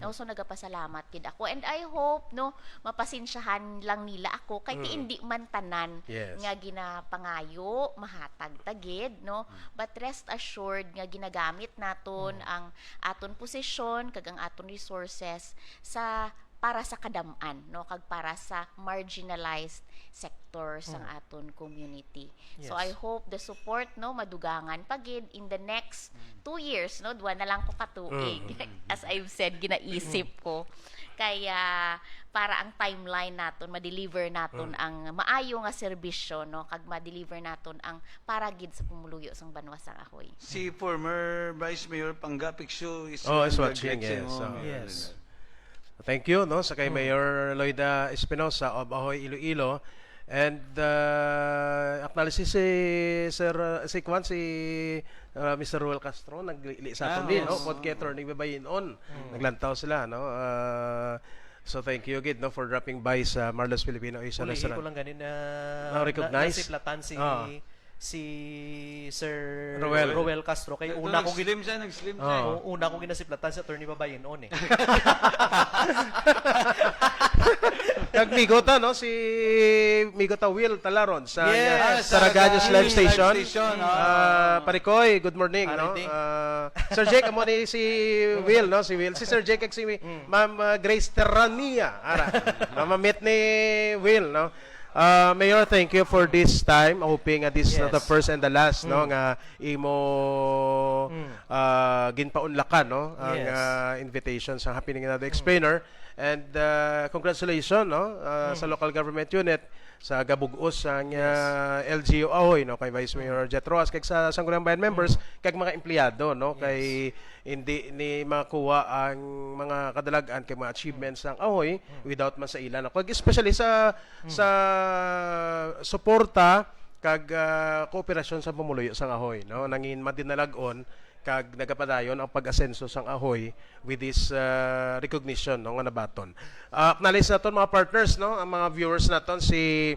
No, so nagapasalamat gid ako and I hope no mapasensyahan lang nila ako kay ti hindi man tanan Yes. nga ginapangayo mahatag tagid no but rest assured nga ginagamit naton ang aton posisyon kag ang aton resources sa para sa kadamaan, no, kag para sa marginalized sectors ng aton community. So I Yes. hope the support, no, madugangan pagid in the next 2 years, no, duwa na lang ko katuig. As I've said, ginaisip ko. Kaya para ang timeline naton ma-deliver naton ang maayo nga serbisyo, no, kag ma-deliver naton ang para gid sa pumuluyo sang banwa sang Ahoy. Si former Vice Mayor Pangga Picsou is Is watching, yes. Yes. Thank you, no, sa kay Mayor Loida Espinosa of Ahoy, Iloilo. And acknowledge si Mr. Ruel Castro naglili sa aton din, no, podcast attorney babayin on. Naglantaw sila, no. So thank you again, no, for dropping by sa Marlos Filipino Asian Uli ko Restaurant. lang ganin na Na-recognize? nasiplatan si si Sir Roel. Castro kay una ko nag-slim siya. una ko ginasiplatan sa attorney babayin on eh. Nagmigota, no, si Migota Will Talaron sa Yes, Saragaños Live Station. Parikoy, good morning, no. Ariting. Sir Jake, amo ni si Will, no, si Will. Si Sir Jake kag si Ma'am Grace Terrania. Ara. Mamamit ni Will, no. Mayor, thank you for this time. Hoping this is not the first and the last, no, nga imo ginpaunlakan, no, ang invitation sa happening na the explainer. And congratulations, no, sa local government unit sa gabugos ang LGU Ahoy, no, kay Vice Mayor Jet Roas, kay sa Sangguniang Bayan members, kay mga empleyado, no, kay hindi ni makuha ang mga kadalagan kay mga achievements ng Ahoy without man sa ilan. Kag especially sa suporta kag kooperasyon sa pamuluyo sang Ahoy, no, nangin madinalagon kag nagapadayon ang pag-asenso sang Ahoy with this recognition, no, nga nabaton. Acknowledge naton mga partners, no, ang mga viewers naton si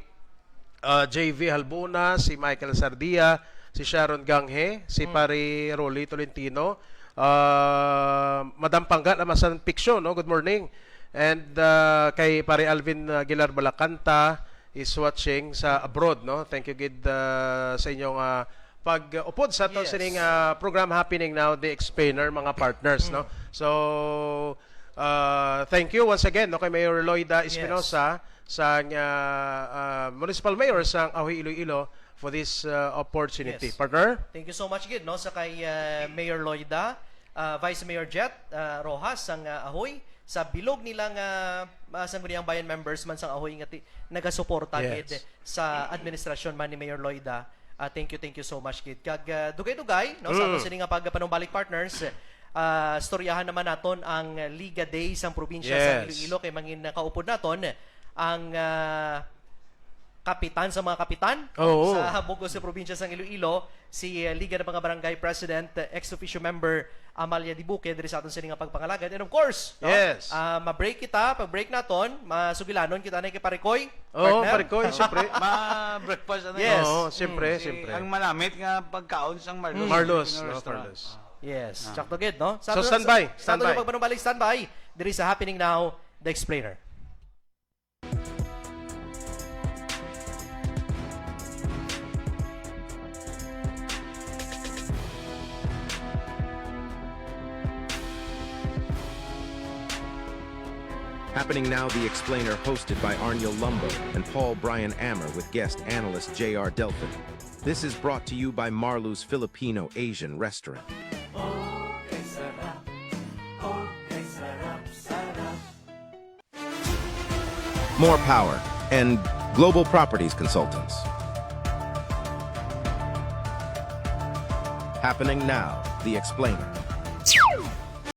JV Halbuna, si Michael Sardia, si Sharon Ganghe, si Pari Rolly Tolentino, Madam Pangga Amasan Picsou, no, good morning. And kay Pari Alvin Aguilar Balacanta is watching sa abroad, no. Thank you gid sa inyong pag-upod sa itong sining program happening now, the explainer, mga partners, no. So thank you once again, no, kay Mayor Loida Espinosa sa Municipal Mayor sa Ahoy, Iloilo for this opportunity. Yes. Partner? Thank you so much gid, no, sa kay Mayor Loida, Vice Mayor Jet Rojas sang Ahoy, sa bilog nilang Sangguniang Bayan members man sang Ahoy nga nagasuporta gid sa administrasyon man ni Mayor Loida. Thank you so much gid. Kag dugay-dugay, no, sa aton sini nga pagpanumbalik partners, storyahan naman naton ang Liga Day sang probinsya sa Iloilo, kay mangin kaupod naton ang kapitan sa mga kapitan sa Bugos sa probinsya sang Iloilo, si Liga ng mga Barangay President, ex-officio member Amalia Dibuque, diri sa aton sini nga pagpangalagad. And of course, no, ma-break kita, pag-break naton, masugilanon kita na kay Parikoy. Parikoy, siyempre. Breakfast ano. Yes. Siyempre. Ang malamit nga pagkaon sang Marlos. Marlos, Filipino no, Restaurant. Marlos. Yes, sakto gid, no? So, standby. Sa aton yung pagpanumbalik, standby. Diri sa Happening Now, The Explainer. Happening Now, The Explainer, hosted by Arniel Lumbo and Paul Brian Ammer with guest analyst J.R. Delphin. This is brought to you by Marlu's Filipino Asian Restaurant. More Power and Global Properties Consultants. Happening Now, The Explainer.